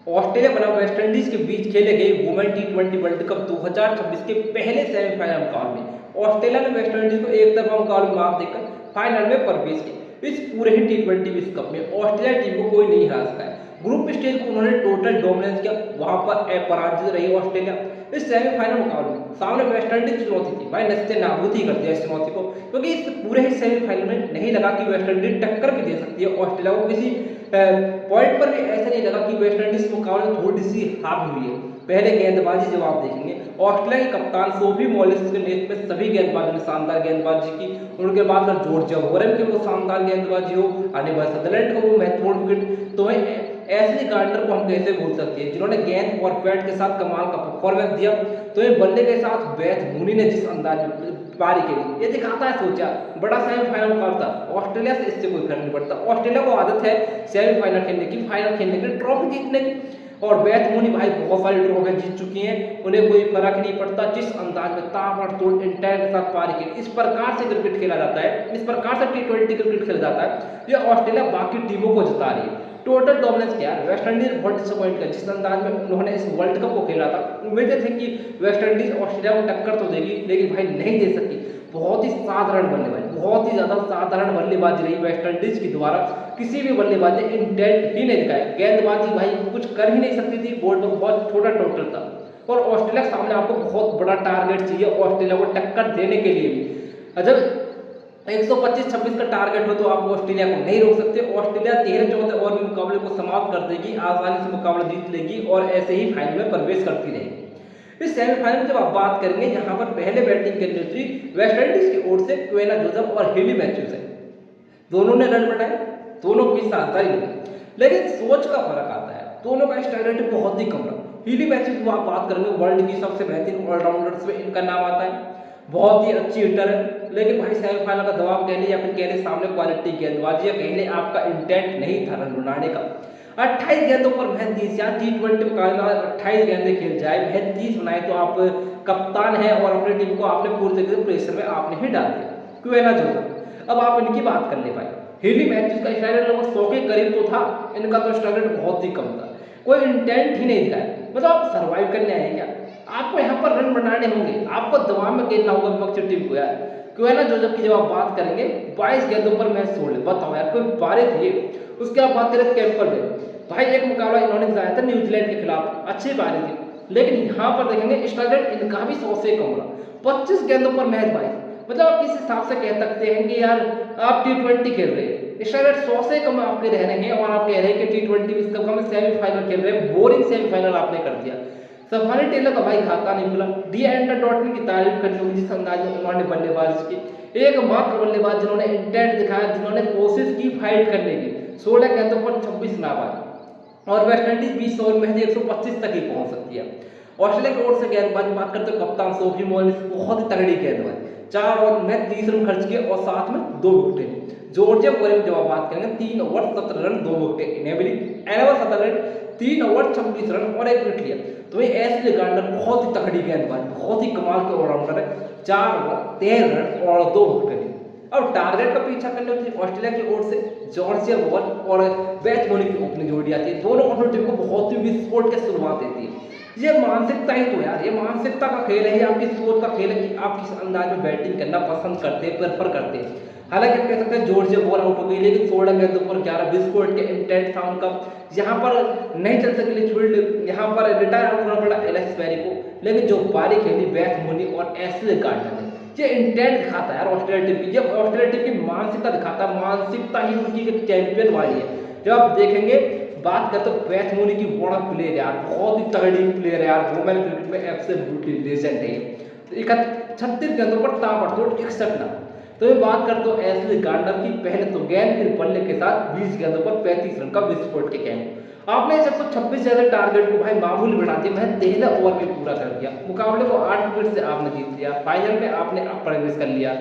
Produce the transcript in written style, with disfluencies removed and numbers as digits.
Australia बनाम West Indies के बीच खेले गए वुमेन टी20 वर्ल्ड कप 2026 के पहले सेमीफाइनल मुकाबले में ऑस्ट्रेलिया ने वेस्टइंडीज को एक तरफा मुकाबले में मात देकर फाइनल में प्रवेश किया। इस पूरे ही टी20 विश्व कप में ऑस्ट्रेलिया टीम को कोई नहीं हरा सका है। ग्रुप स्टेज को उन्होंने टोटल डोमिनेंस किया, वहां पर अपराजित रही ऑस्ट्रेलिया। इस सेमीफाइनल मुकाबले में सामने वेस्टइंडीज की चुनौती थी, भाई नस्ते नाबूद ही कर दिया इस चुनौती को, क्योंकि इस पूरे ही सेमीफाइनल में नहीं लगा कि वेस्टइंडीज टक्कर भी दे सकती है ऑस्ट्रेलिया को। किसी पॉइंट पर भी ऐसा नहीं लगा कि वेस्टइंडीज मुकाबले में थोड़ी सी हावी हुई है। पहले गेंदबाजी जब आप देखेंगे, ऑस्ट्रेलिया के कप्तान सोफी मॉलिस के नेतृत्व में सभी गेंदबाजों ने शानदार गेंदबाजी की। उनके बाद अगर जॉर्जिया वॉरेन की वो शानदार गेंदबाजी हो, आने वाले सदरलैंड का वो महत्वपूर्ण विकेट, तो एशली गार्डनर को हम कैसे भूल सकते हैं, जिन्होंने गेंद और बैट के साथ कमाल का परफॉर्मेंस दिया। तो ये बल्ले के साथ बेथ मूनी ने जिस अंदाज में पारी खेली, ये दिखाता है, सोचा बड़ा सेमीफाइनल मुकाबला था। ऑस्ट्रेलिया से इससे कोई फर्क नहीं पड़ता। ऑस्ट्रेलिया को आदत है सेमीफाइनल खेलने की, फाइनल खेलने की, ट्रॉफी जीतने की। और बेथ मूनी भाई बहुत सारी ट्रॉफी जीत चुकी हैं, उन्हें कोई फर्क नहीं पड़ता। जिस अंदाज में ताबड़तोड़ इंटेंट के साथ पारी खेली, इस प्रकार से क्रिकेट खेला जाता है, इस प्रकार से टी20 क्रिकेट खेला जाता है, ये ऑस्ट्रेलिया बाकी टीमों को जिता रही है। टोटल डोमिनेंस क्या है, वेस्ट इंडीज बहुत डिसअपॉइंट किया जिस अंदाज में उन्होंने इस वर्ल्ड कप को खेला था। उम्मीदें थी कि वेस्ट इंडीज ऑस्ट्रेलिया को टक्कर तो देगी, लेकिन भाई नहीं दे सकी। बहुत ही साधारण बल्लेबाजी, बहुत ही ज्यादा साधारण बल्लेबाजी रही वेस्ट इंडीज की द्वारा। किसी भी बल्लेबाज ने इंटेंट ही नहीं दिखाया, गेंदबाजी भाई कुछ कर ही नहीं सकती थी, बोर्ड पर बहुत छोटा टोटल था। और ऑस्ट्रेलिया के सामने आपको बहुत बड़ा टारगेट चाहिए ऑस्ट्रेलिया को टक्कर देने के लिए भी। जब 125-26 का टारगेट हो तो आप ऑस्ट्रेलिया को नहीं रोक सकते। ऑस्ट्रेलिया 13-14 ओवर में मुकाबले को समाप्त कर देगी, आसानी से मुकाबला जीत लेगी और ऐसे ही फाइनल में प्रवेश करती रहेगी। इस सेमीफाइनल में जब आप बात करेंगे, यहाँ पर पहले बैटिंग करनी थी वेस्ट इंडीज की ओर से क्वेना जोसेफ और हेली मैथ्यूज है। दोनों ने रन बनाए, दोनों की शानदारी लगी, लेकिन सोच का फर्क आता है। दोनों का स्ट्राइक रेट बहुत ही कम रहा। हेली मैथ्यूज को आप बात करेंगे, वर्ल्ड की सबसे बेहतरीन ऑलराउंडर्स में इनका नाम आता है, बहुत ही अच्छी हिटर है। लेकिन भाई सेमीफाइनल का दबाव कह लीजिए या फिर कह लें सामने क्वालिटी गेंदबाजी, कह लें आपका इंटेंट नहीं था रन बनाने का। 28 गेंदों पर महज 30, या टी20 मुकाबले में 28 गेंदें खेल जाए, महज 30 बनाए, तो आप कप्तान है और अपनी टीम को आपने पूरी तरीके से प्रेशर में आपने ही डाल दिया। क्वेना जोसेफ, अब आप इनकी बात कर ले भाई। हेली मैथ्यूज का स्ट्राइक रेट लगभग 100 के करीब तो था, इनका तो स्ट्राइक रेट बहुत ही कम था। कोई इंटेंट ही नहीं दिखाया, मतलब आप सर्वाइव करने आए क्या? आपको यहाँ पर रन बनाने होंगे, आपको दबाव में खेलना होगा विपक्षी टीम को यार। क्वेना जोसेफ की जब आप बात करेंगे, 22 गेंदों पर मैच छोड़ ले, बताओ यार कोई पारे थी। उसके बाद बात करें कैंपबेल भाई, एक मुकाबला इन्होंने दिखाया था न्यूजीलैंड के खिलाफ, अच्छी पारी थी, लेकिन यहाँ पर देखेंगे स्ट्राइक रेट इनका भी 100 से कम रहा। 25 गेंदों पर मैच 22, मतलब आप इस हिसाब से कह सकते हैं कि यार आप टी20 खेल रहे हैं, स्ट्राइक रेट 100 से कम आपके रह रहे हैं और आप कह रहे हैं कि टी20 विश्व कप में सेमीफाइनल खेल रहे हैं। बोरिंग सेमीफाइनल आपने कर दिया। सफारी टेलर का भाई खाता नहीं खुला। डी एंडर डॉटन की तारीफ करनी होगी जिस अंदाज में उन्होंने बल्लेबाजी की। एकमात्र बल्लेबाज जिन्होंने इंटेंट दिखाया, जिन्होंने कोशिश की फाइट करने की। 16 गेंदों पर 26 नाबाद, और वेस्ट इंडीज 20 ओवर में 125 तक ही पहुंच सकती है। ऑस्ट्रेलिया की ओर से गेंदबाजी बात करते हो, कप्तान सोफी मॉलिस बहुत ही तगड़ी गेंदबाजी, 4 ओवर में 30 रन खर्च किए और साथ में 2 विकेट। जॉर्जिया वॉरेन जब आप बात करेंगे, 3 ओवर 17 रन 2 विकेट इनेबलिंग, एनवर सदरलैंड 3 ओवर 26 रन और 1 विकेट लिया। तो ये एशली गार्डनर बहुत ही तगड़ी गेंदबाज, बहुत ही कमाल के ऑलराउंडर है, 4 ओवर 13 रन और 2 विकेट। अब टारगेट का पीछा करने होती है ऑस्ट्रेलिया की ओर से जॉर्जिया वॉरेन और बेथ मूनी की ओपनिंग जोड़ी आती है। दोनों अपनी टीम को बहुत ही विस्फोट के शुरुआत देती है। ये मानसिकता ही तो यार, ये मानसिकता का खेल है, ये आपकी सोच का खेल है कि आप किस अंदाज में बैटिंग करना पसंद करते हैं, प्रेफर करते हैं। हालांकि कह सकते हैं जॉर्जिया बॉल आउट हो गई, लेकिन 16 गेंदों पर 11 विस्फोट के इंटेंट था उनका। यहाँ पर नहीं चल सके फील्ड, यहाँ पर रिटायर आउट होना पड़ा एलेक्स पेरी को, लेकिन जो पारी खेली बेथ मूनी और एशली गार्डनर ने, ये इंटेंट दिखाता है यार ऑस्ट्रेलिया टीम की। जब ऑस्ट्रेलिया टीम की मानसिकता दिखाता है, मानसिकता ही उनकी एक चैंपियन वाली है। जब आप देखेंगे, बात करते हो बेथ मूनी की, बड़ा प्लेयर यार, बहुत ही तगड़ी प्लेयर है यार, वुमेन क्रिकेट में एब्सोल्युटली लेजेंड है। 36 गेंदों पर ताबड़तोड़ 61 रन। तो ये बात करते हो एशली गार्डनर की, पहले तो गेंद फिर बल्ले के साथ 20 गेंदों पर 35 रन का विस्फोट के कैंप। आपने इस 126 जैसे टारगेट को भाई मामूली बना दिया, मैं 13 ओवर में पूरा कर दिया। मुकाबले को 8 विकेट से आपने जीत लिया, फाइनल में आपने प्रवेश कर लिया।